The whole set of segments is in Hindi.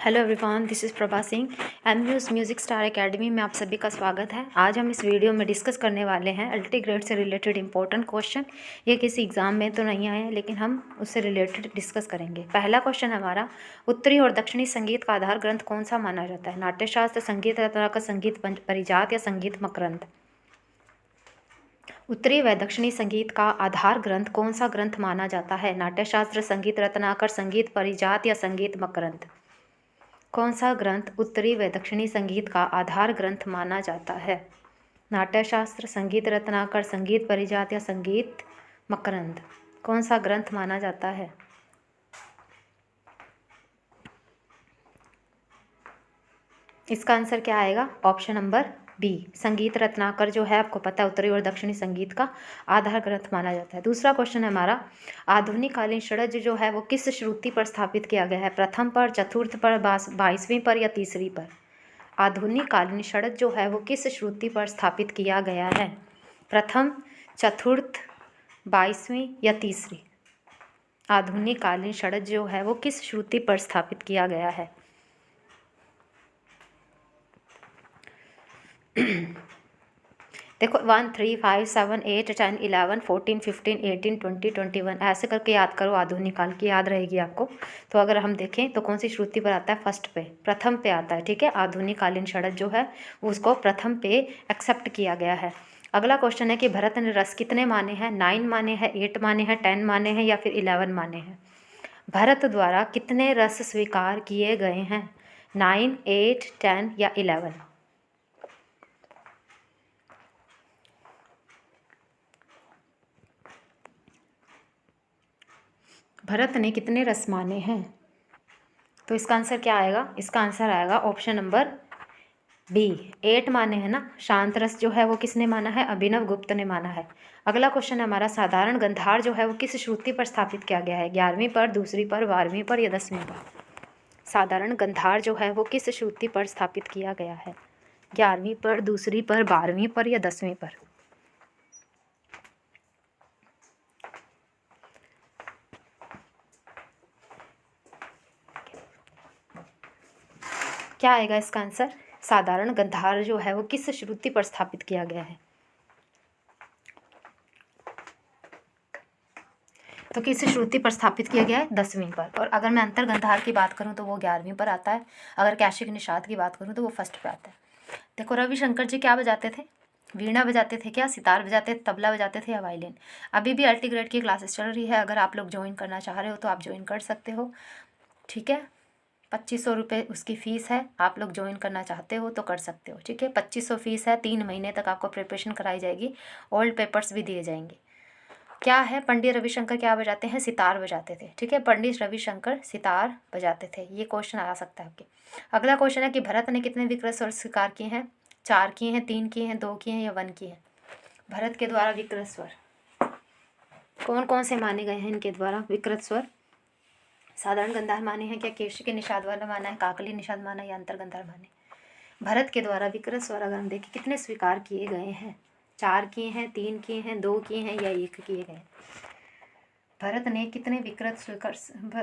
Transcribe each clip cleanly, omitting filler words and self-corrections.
Hello everyone, this is Prabha Singh. एमयूज़ म्यूज़िक स्टार एकेडमी में आप सभी का स्वागत है। आज हम इस वीडियो में डिस्कस करने वाले हैं अल्टी ग्रेड से रिलेटेड इंपॉर्टेंट क्वेश्चन। ये किसी एग्जाम में तो नहीं आए हैं, लेकिन हम उससे रिलेटेड डिस्कस करेंगे। पहला क्वेश्चन हमारा, उत्तरी और दक्षिणी संगीत का आधार ग्रंथ कौन सा माना जाता है? नाट्यशास्त्र, संगीत रत्नाकर, संगीत परिजात या संगीत मकरंद? उत्तरी व दक्षिणी संगीत का आधार ग्रंथ कौन सा ग्रंथ माना जाता है? नाट्यशास्त्र, संगीत रत्नाकर, संगीत परिजात या संगीत मकरंद? कौन सा ग्रंथ उत्तरी व दक्षिणी संगीत का आधार ग्रंथ माना जाता है? नाट्यशास्त्र, संगीत रत्नाकर, संगीत परिजात या संगीत मकरंद? कौन सा ग्रंथ माना जाता है? इसका आंसर क्या आएगा? ऑप्शन नंबर बी, संगीत रत्नाकर जो है, आपको पता है उत्तरी और दक्षिणी संगीत का आधार ग्रंथ माना जाता है। दूसरा क्वेश्चन है हमारा, आधुनिक कालीन षड्ज जो है वो किस श्रुति पर स्थापित किया गया है? प्रथम पर, चतुर्थ पर, 22वीं पर या तीसरी पर? आधुनिक कालीन षड्ज जो है वो किस श्रुति पर स्थापित किया गया है? प्रथम, चतुर्थ, 22वीं या तीसरी? आधुनिक कालीन षड्ज जो है वो किस श्रुति पर स्थापित किया गया है? देखो 1, 3, 5, 7, 8, 10, 11, 14, 15, 18, 20, 21 ऐसे करके याद करो, आधुनिक काल की याद रहेगी आपको। तो अगर हम देखें तो कौन सी श्रुति पर आता है? फर्स्ट पे, प्रथम पे आता है। ठीक है, आधुनिक कालीन षड्ज जो है उसको प्रथम पे एक्सेप्ट किया गया है। अगला क्वेश्चन है कि भरत ने रस कितने माने हैं? 9 माने हैं, 8 माने हैं, 10 माने हैं या फिर 11 माने हैं? भरत द्वारा कितने रस स्वीकार किए गए हैं? 9, 8, 10 या 11? भरत ने कितने रस माने हैं? तो इसका आंसर क्या आएगा? इसका आंसर आएगा ऑप्शन नंबर बी, 8 माने हैं ना। शांत रस जो है वो किसने माना है? अभिनव गुप्त ने माना है। अगला क्वेश्चन है हमारा, साधारण गंधार जो है वो किस श्रुति पर स्थापित किया गया है? 11वीं पर, दूसरी पर, 12वीं पर या 10वीं पर? साधारण गंधार जो है वो किस श्रुति पर स्थापित किया गया है? 11वीं पर, दूसरी पर, 12वीं पर या 10वीं पर? क्या आएगा इसका आंसर? साधारण गंधार जो है वो किस श्रुति पर स्थापित किया गया है? तो किस श्रुति पर स्थापित किया गया है? 10वीं पर। और अगर मैं अंतर गंधार की बात करूं तो वो 11वीं पर आता है। अगर कैशिक निषाद की बात करूं तो वो फर्स्ट पे आता है। देखो, रविशंकर जी क्या बजाते थे? वीणा बजाते थे क्या? सितार बजाते थे, तबला बजाते थे या वायलिन? अभी भी अल्टी ग्रेड की क्लासेस चल रही है, अगर आप लोग ज्वाइन करना चाह रहे हो तो आप ज्वाइन कर सकते हो। ठीक है, 2500 रुपये उसकी फ़ीस है। आप लोग ज्वाइन करना चाहते हो तो कर सकते हो। ठीक है, 2500 फीस है। 3 महीने तक आपको प्रिपरेशन कराई जाएगी, ओल्ड पेपर्स भी दिए जाएंगे। क्या है, पंडित रविशंकर क्या बजाते हैं? सितार बजाते थे। ठीक है, पंडित रविशंकर सितार बजाते थे। ये क्वेश्चन आ सकता है आपके। अगला क्वेश्चन है कि भरत ने कितने विकृत स्वर स्वीकार किए हैं? 4 किए हैं, 3 किए हैं, 2 किए हैं या 1 किए हैं? भरत के द्वारा विकृत स्वर कौन कौन से माने गए हैं? इनके द्वारा विकृत स्वर साधारण गंधार माने हैं क्या? केश के निषाद वाला माना है, काकली निषाद माना या अंतर गंधार माने? भरत के द्वारा विकृत स्वर अगर हम देखें कितने स्वीकार किए गए हैं? 4 किए हैं, 3 किए हैं, 2 किए हैं या 1 किए गए? भरत ने कितने विकृत स्वीकार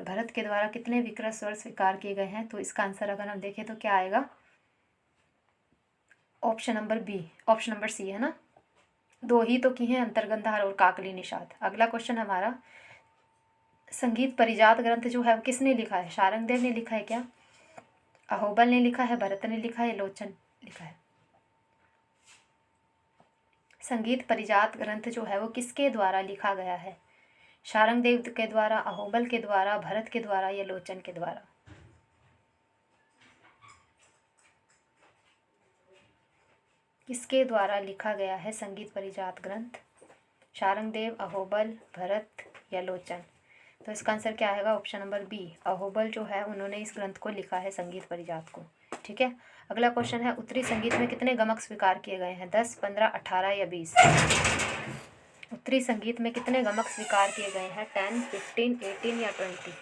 भरत के द्वारा कितने विकृत स्वर स्वीकार किए गए हैं? तो इसका आंसर अगर हम देखें तो क्या आएगा? Option number B, option number C है ना। 2 ही तो किए हैं, अंतर्गंधार और काकली निषाद। अगला क्वेश्चन हमारा, संगीत परिजात ग्रंथ जो है वो किसने लिखा है? शारंगदेव ने लिखा है क्या? अहोबल ने लिखा है, भरत ने लिखा है, लोचन लिखा है? संगीत परिजात ग्रंथ जो है वो किसके द्वारा लिखा गया है? शारंगदेव के द्वारा, अहोबल के द्वारा, भरत के द्वारा या लोचन के द्वारा? किसके द्वारा लिखा गया है संगीत परिजात ग्रंथ? शारंगदेव, अहोबल, भरत या लोचन? तो इसका आंसर क्या आएगा? ऑप्शन नंबर बी, अहोबल जो है उन्होंने इस ग्रंथ को लिखा है, संगीत परिजात को। ठीक है, अगला क्वेश्चन है, उत्तरी संगीत में कितने गमक स्वीकार किए गए हैं? 10, 15, 18 या 20? उत्तरी संगीत में कितने गमक स्वीकार किए गए हैं? 10, 15, 18 या 20?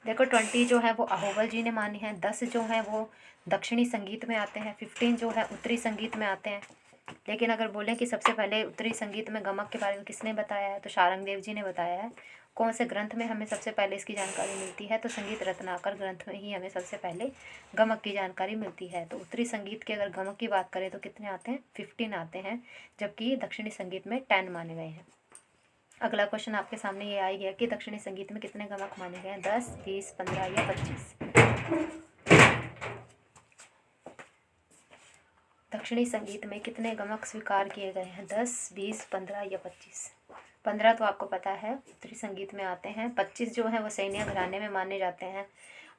देखो, 20 जो है वो अहोबल जी ने मानी है, 10 जो है वो दक्षिणी संगीत में आते हैं, 15 जो है उत्तरी संगीत में आते हैं। लेकिन अगर बोलें कि सबसे पहले उत्तरी संगीत में गमक के बारे में किसने बताया है, तो शारंगदेव जी ने बताया है। कौन से ग्रंथ में हमें सबसे पहले इसकी जानकारी मिलती है, तो संगीत रत्नाकर ग्रंथ में ही हमें सबसे पहले गमक की जानकारी मिलती है। तो उत्तरी संगीत के अगर गमक की बात करें तो कितने आते हैं, 15 आते हैं, जबकि दक्षिणी संगीत में 10 माने गए हैं। अगला क्वेश्चन आपके सामने ये आ गया कि दक्षिणी संगीत में कितने गमक माने गए हैं, 10, 20, 15 या 25। दक्षिणी संगीत में कितने गमक स्वीकार किए गए हैं, 10, 20, 15 या 25। 15 तो आपको पता है उत्तरी संगीत में आते हैं, 25 जो है वो सैन्य घराने में माने जाते हैं,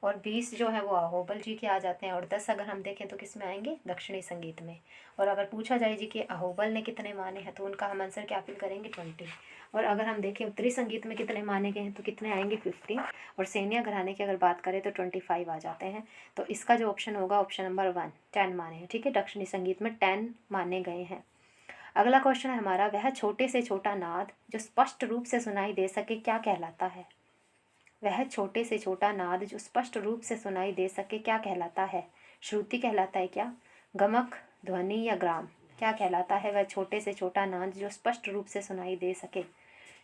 और 20 जो है वो अहोबल जी के आ जाते हैं, और 10 अगर हम देखें तो किस में आएंगे, दक्षिणी संगीत में। और अगर पूछा जाए जी कि अहोबल ने कितने माने हैं, तो उनका हम आंसर क्या फिल करेंगे, 20। और अगर हम देखें उत्तरी संगीत में कितने माने गए हैं, तो कितने आएंगे, 15। और सैन्य घराने की अगर बात करें तो 25 आ जाते हैं। तो इसका जो ऑप्शन होगा, ऑप्शन नंबर 1, 10 माने हैं। ठीक है, दक्षिणी संगीत में 10 माने गए हैं। अगला क्वेश्चन है हमारा, वह छोटे से छोटा नाद जो स्पष्ट रूप से सुनाई दे सके क्या कहलाता है। वह छोटे से छोटा नाद जो स्पष्ट रूप से सुनाई दे सके क्या कहलाता है। श्रुति कहलाता है क्या, गमक, ध्वनि या ग्राम, क्या कहलाता है वह छोटे से छोटा नाद जो स्पष्ट रूप से सुनाई दे सके।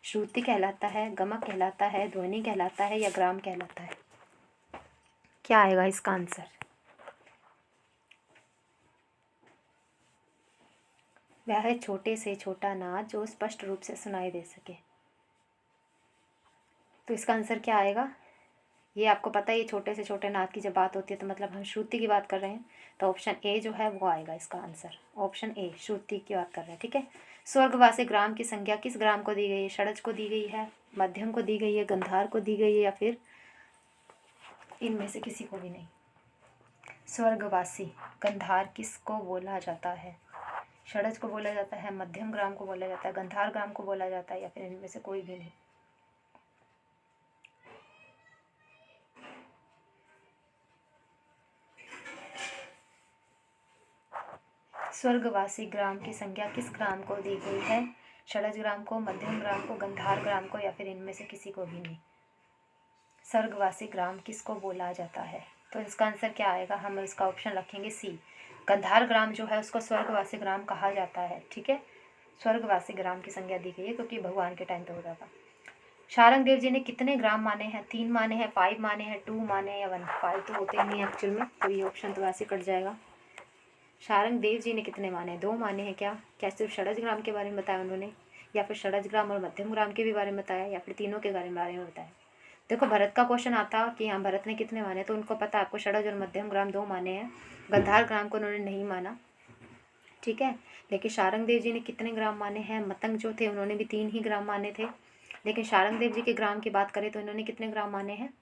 श्रुति कहलाता है, गमक कहलाता है, ध्वनि कहलाता है या ग्राम कहलाता है। क्या आएगा इसका आंसर। वह छोटे से छोटा नाद जो स्पष्ट रूप से सुनाई दे सके, तो इसका आंसर क्या आएगा। ये आपको पता है, ये छोटे से छोटे नाद की जब बात होती है तो मतलब हम श्रुति की बात कर रहे हैं, तो ऑप्शन ए जो है वो आएगा इसका आंसर। ऑप्शन ए, श्रुति की बात कर रहे हैं। ठीक है, स्वर्गवासी ग्राम की संज्ञा किस ग्राम को दी गई है, षडज को दी गई है, मध्यम को दी गई है, गंधार को दी गई है, या फिर इनमें से किसी को भी नहीं। स्वर्गवासी गंधार किसको बोला जाता है, षडज को बोला जाता है, मध्यम ग्राम को बोला जाता है, गंधार ग्राम को बोला जाता है, या फिर इनमें से कोई भी नहीं। स्वर्गवासी ग्राम की संज्ञा किस ग्राम को दी गई है, षडज ग्राम को, मध्यम ग्राम को, गंधार ग्राम को, या फिर इनमें से किसी को भी नहीं। स्वर्गवासी ग्राम किसको बोला जाता है, तो इसका आंसर क्या आएगा, हम इसका ऑप्शन रखेंगे सी। गंधार ग्राम जो है उसको स्वर्गवासी ग्राम कहा जाता है। ठीक है, स्वर्गवासी ग्राम की संज्ञा दी गई है क्योंकि भगवान के टाइम पे होता था। शारंग देव जी ने कितने ग्राम माने हैं, 3 माने हैं, 5 माने हैं, 2 माने हैं या 1। 5 तो होते ही नहीं एक्चुअल में, तो ये ऑप्शन तो वैसे कट जाएगा। शारंग देव जी ने कितने माने हैं, 2 माने हैं। क्या सिर्फ षडज ग्राम के बारे में बताया उन्होंने, या फिर षडज ग्राम और मध्यम ग्राम के भी बारे में बताया, या फिर तीनों के बारे में बताया। देखो भरत का क्वेश्चन आता कि हाँ भरत ने कितने माने, तो उनको पता आपको षडज और मध्यम ग्राम 2 माने हैं, गंधार ग्राम को उन्होंने नहीं माना। ठीक है, लेकिन शारंग देव जी ने कितने ग्राम माने हैं, मतंग जो थे उन्होंने भी 3 ही ग्राम माने थे, लेकिन शारंग देव जी के ग्राम की बात करें तो इन्होंने कितने ग्राम माने हैं।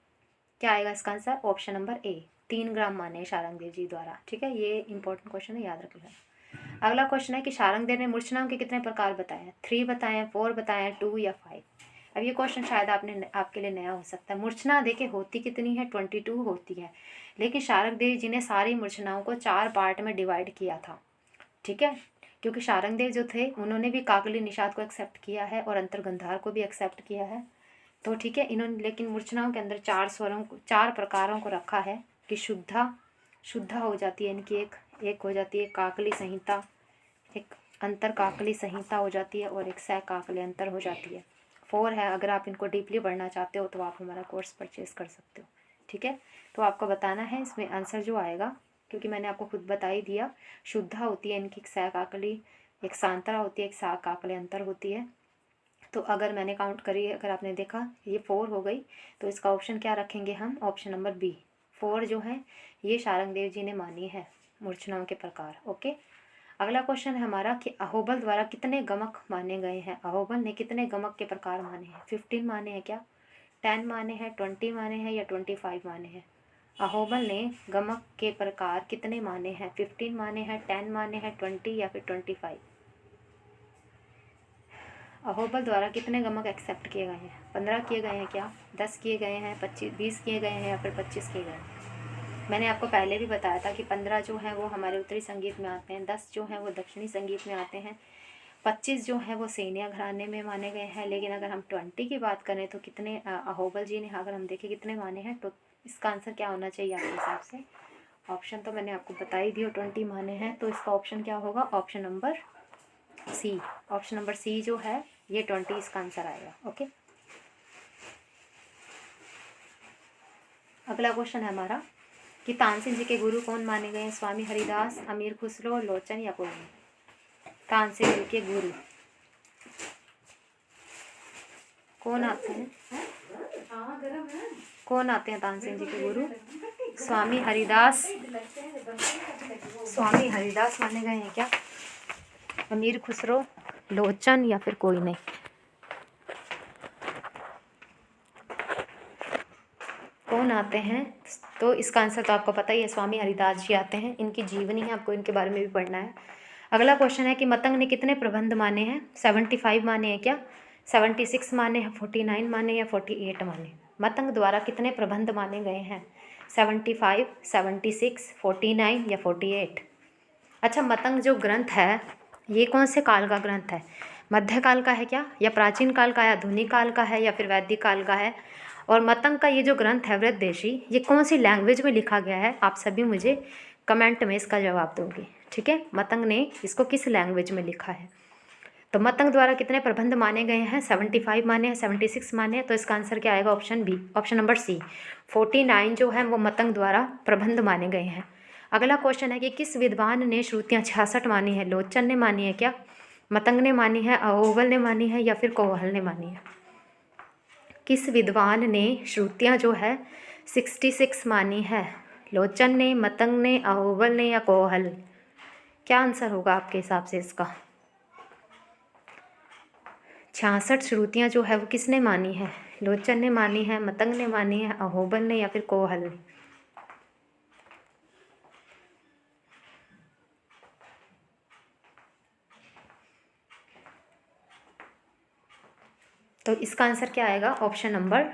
क्या आएगा इसका आंसर, ऑप्शन नंबर ए, 3 ग्राम माने हैं शारंग देव जी द्वारा। ठीक है, ये इंपॉर्टेंट क्वेश्चन है, याद रख लेना। अगला क्वेश्चन है कि शारंग देव ने मूर्छनाओं के कितने प्रकार बताए हैं, 3 बताए हैं, 4 बताए हैं, 2 या 5। अब ये क्वेश्चन शायद आपके लिए नया हो सकता है। मूर्छना देखिए होती कितनी है, 22 होती है, लेकिन शारंग देव जी ने सारी मूर्छनाओं को 4 पार्ट में डिवाइड किया था। ठीक है, क्योंकि शारंग देव जो थे उन्होंने भी काकली निषाद को एक्सेप्ट किया है और अंतर्गंधार को भी एक्सेप्ट किया है। तो ठीक है, इन्होंने लेकिन मूर्छनाओं के अंदर 4 स्वरों को, 4 प्रकारों को रखा है कि शुद्धा हो जाती है इनकी, एक हो जाती है काकली संहिता, एक अंतर काकली संहिता हो जाती है, और एक सह काकली अंतर हो जाती है। 4 है। अगर आप इनको डीपली पढ़ना चाहते हो तो आप हमारा कोर्स परचेज कर सकते हो। ठीक है, तो आपको बताना है इसमें आंसर जो आएगा, क्योंकि मैंने आपको खुद बता ही दिया। शुद्धा होती है इनकी सह काकली, एक सांतरा होती है, एक सा काकली अंतर होती है। तो अगर मैंने काउंट करी, अगर आपने देखा ये 4 हो गई, तो इसका ऑप्शन क्या रखेंगे हम, ऑप्शन नंबर बी, 4 जो है ये शारंग देव जी ने मानी है मूर्छनाओं के प्रकार। ओके, अगला क्वेश्चन है हमारा कि अहोबल द्वारा कितने गमक माने गए हैं। अहोबल ने कितने गमक के प्रकार माने हैं, 15 माने हैं क्या, 10 माने हैं, 20 माने हैं या 25 माने हैं। अहोबल ने गमक के प्रकार कितने माने हैं, 15 माने हैं, 10 माने हैं, 20 या फिर 25। अहोबल द्वारा कितने गमक एक्सेप्ट किए गए हैं, 15 किए गए हैं क्या, 10 किए गए हैं, 25, 20 किए गए हैं या फिर 25 किए गए हैं। मैंने आपको पहले भी बताया था कि 15 जो हैं वो हमारे उत्तरी संगीत में आते हैं, 10 जो हैं वो दक्षिणी संगीत में आते हैं, 25 जो हैं वो सैन्य घराने में माने गए हैं। लेकिन अगर हम 20 की बात करें तो कितने अहोबल जी ने, अगर हम देखें कितने माने हैं, तो इसका आंसर क्या होना चाहिए आपके हिसाब से। ऑप्शन तो मैंने आपको बता ही दिया, 20 माने हैं, तो इसका ऑप्शन क्या होगा, option number C. Option number C जो है ये 20 इसका आंसर आएगा। ओके, अगला क्वेश्चन है हमारा कि तानसेन जी के गुरु कौन माने गए हैं? स्वामी हरिदास, अमीर खुसरो, लोचन या कोई नहीं? तानसेन जी के गुरु कौन आते हैं? कौन आते हैं तानसेन जी के गुरु? स्वामी हरिदास, स्वामी हरिदास माने गए हैं क्या? अमीर खुसरो, लोचन या फिर कोई नहीं? कौन आते हैं? तो इसका आंसर तो आपको पता ही है, स्वामी हरिदास जी आते हैं। इनकी जीवनी है, आपको इनके बारे में भी पढ़ना है। अगला क्वेश्चन है कि मतंग ने कितने प्रबंध माने हैं? 75 माने हैं क्या? 76 माने हैं, 49 माने या 48 माने? मतंग द्वारा कितने प्रबंध माने गए हैं? 75, 76, 49 या 48? अच्छा, मतंग जो ग्रंथ है ये कौन से काल का ग्रंथ है? मध्यकाल का है क्या, या प्राचीन काल का, या आधुनिक काल का है, या फिर वैदिक काल का है? और मतंग का ये जो ग्रंथ है वृद्धदेशी, ये कौन सी लैंग्वेज में लिखा गया है? आप सभी मुझे कमेंट में इसका जवाब दोगे, ठीक है? मतंग ने इसको किस लैंग्वेज में लिखा है? तो मतंग द्वारा कितने प्रबंध माने गए हैं? 75 माने हैं, 76 माने हैं। तो इसका आंसर क्या आएगा? Option B, option number C, 49 जो है वो मतंग द्वारा प्रबंध माने गए हैं। अगला क्वेश्चन है कि किस विद्वान ने श्रुतियाँ 66 मानी है? लोचन ने मानी है क्या, मतंग ने मानी है, अहोबल ने मानी है या फिर कोहल ने मानी है? किस विद्वान ने श्रुतियाँ जो है 66 मानी है? लोचन ने, मतंग ने, अहोबल ने या कोहल? क्या आंसर होगा आपके हिसाब से इसका? 66 श्रुतियाँ जो है वो किसने मानी है? लोचन ने मानी है, मतंग ने मानी है, अहोबल ने या फिर कोहल ने? तो इसका आंसर क्या आएगा? ऑप्शन नंबर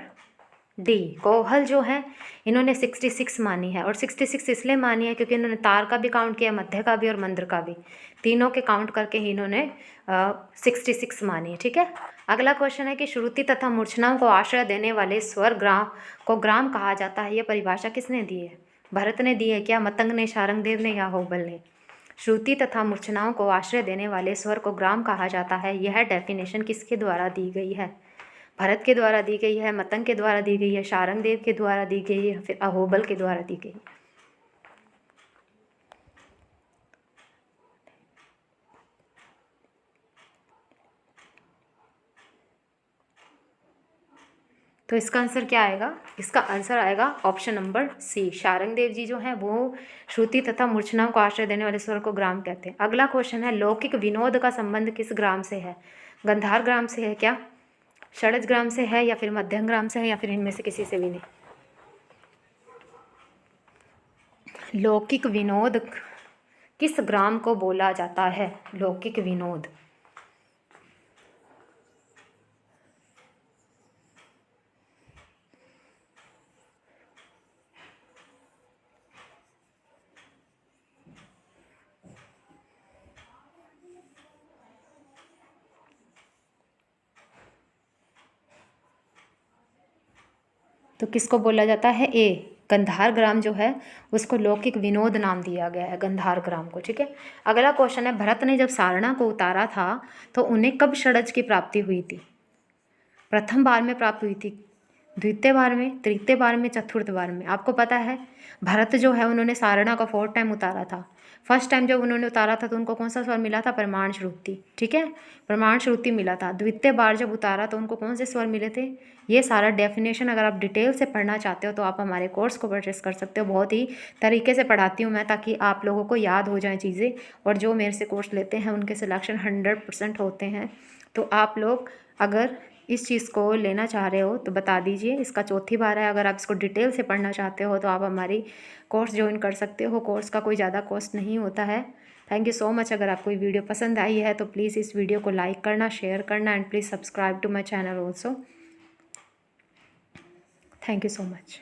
डी, कोहल जो है इन्होंने 66 मानी है। और 66 इसलिए मानी है क्योंकि इन्होंने तार का भी काउंट किया, मध्य का भी और मंद्र का भी, तीनों के काउंट करके ही इन्होंने 66 मानी है, ठीक है? अगला क्वेश्चन है कि श्रुति तथा मूर्छनाओं को आश्रय देने वाले स्वर ग्राम को ग्राम कहा जाता है, यह परिभाषा किसने दी है? भरत ने दी है क्या, मतंग ने, शारंगदेव ने या अहोबल ने? श्रुति तथा मूर्छनाओं को आश्रय देने वाले स्वर को ग्राम कहा जाता है, यह डेफिनेशन किसके द्वारा दी गई है? भरत के द्वारा दी गई है, मतंग के द्वारा दी गई है, शारंगदेव के द्वारा दी गई है, फिर अहोबल के द्वारा दी गई? तो इसका आंसर क्या आएगा? इसका आंसर आएगा ऑप्शन नंबर सी, शारंगदेव जी जो हैं वो श्रुति तथा मूर्छनाओं को आश्रय देने वाले स्वर को ग्राम कहते हैं। अगला क्वेश्चन है, लौकिक विनोद का संबंध किस ग्राम से है? गंधार ग्राम से है क्या, षडज ग्राम से है या फिर मध्यम ग्राम से है या फिर इनमें से किसी से भी नहीं? लौकिक विनोद किस ग्राम को बोला जाता है? लौकिक विनोद तो किसको बोला जाता है? ए, गंधार ग्राम जो है उसको लौकिक विनोद नाम दिया गया है, गंधार ग्राम को, ठीक है? अगला क्वेश्चन है, भरत ने जब सारना को उतारा था तो उन्हें कब षडज की प्राप्ति हुई थी? प्रथम बार में प्राप्त हुई थी, द्वितीय बार में, तृतीय बार में, चतुर्थ बार में? आपको पता है भरत जो है उन्होंने सारना का 4 टाइम उतारा था। फर्स्ट टाइम जब उन्होंने उतारा था तो उनको कौन सा स्वर मिला था? प्रमाण श्रुति, ठीक है? प्रमाण श्रुति मिला था। द्वितीय बार जब उतारा तो उनको कौन से स्वर मिले थे? ये सारा डेफिनेशन अगर आप डिटेल से पढ़ना चाहते हो तो आप हमारे कोर्स को परचेस कर सकते हो। बहुत ही तरीके से पढ़ाती हूँ मैं, ताकि आप लोगों को याद हो जाएँ चीज़ें। और जो मेरे से कोर्स लेते हैं उनके सिलेक्शन 100% होते हैं। तो आप लोग अगर इस चीज़ को लेना चाह रहे हो तो बता दीजिए। इसका चौथी बार है। अगर आप इसको डिटेल से पढ़ना चाहते हो तो आप हमारी कोर्स ज्वाइन कर सकते हो। कोर्स का कोई ज़्यादा कॉस्ट नहीं होता है। Thank you so much. अगर आपको ये वीडियो पसंद आई है तो प्लीज़ इस वीडियो को लाइक करना, शेयर करना and please subscribe to my channel also. Thank you so much.